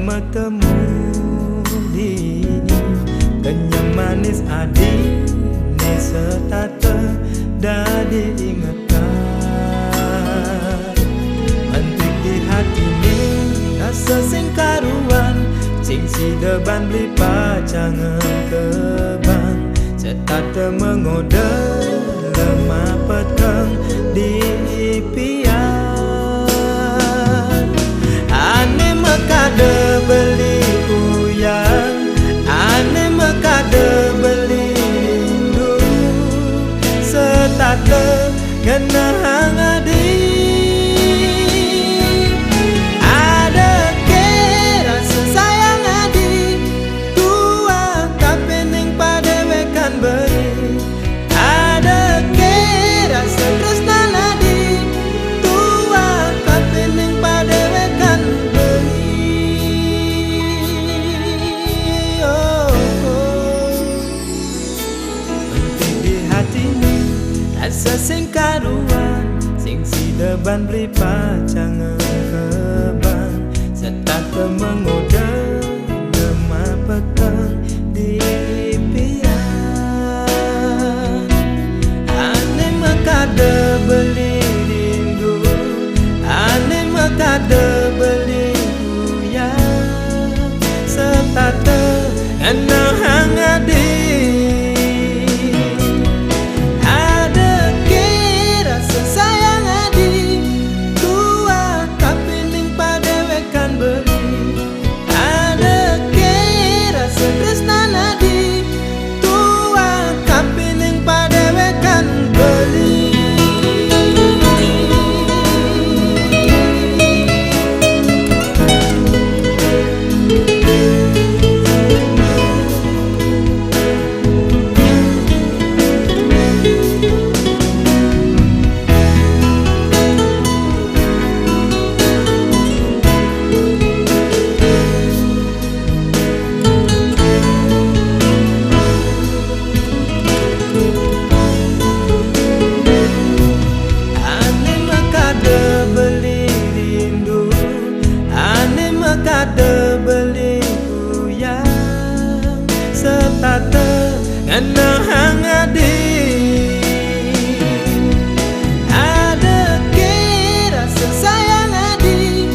bertemu dini, kenyang manis adi ni setata dah diingatkan. Antik di hati ni rasa sing karuan, sing si deban beli pacangan kebang, setata mengoda lemah petang di impian. Ane mekade beli uyang, ane mekade beli rindu, setata ngena hang adi. Ada ke rasa sayang adi, tua kapening pada wekan beri. Ada ke rasa tresna adi, tua kapening pada wekan beri. Oh, oh. Penting di hati ni rasa sing karuan, sing si deban beli pacangan kebang, setata mengoda lemah petang di impian. Ane mekade beli rindu, ane mekade beli uyang, setata ngena hang adi. Mekade beli uyang, setata ngena hang adi. Ada ke rasa sayang adi,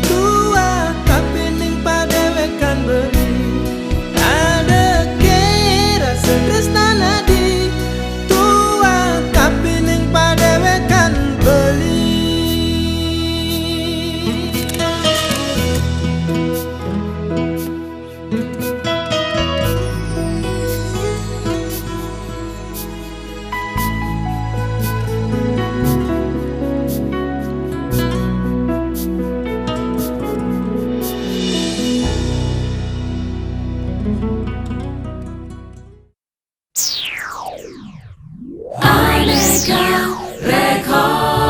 tua kapening pada wekan beri. Ada ke rasa tresna adi, tua kapening pada wekan beli. Aneka Record.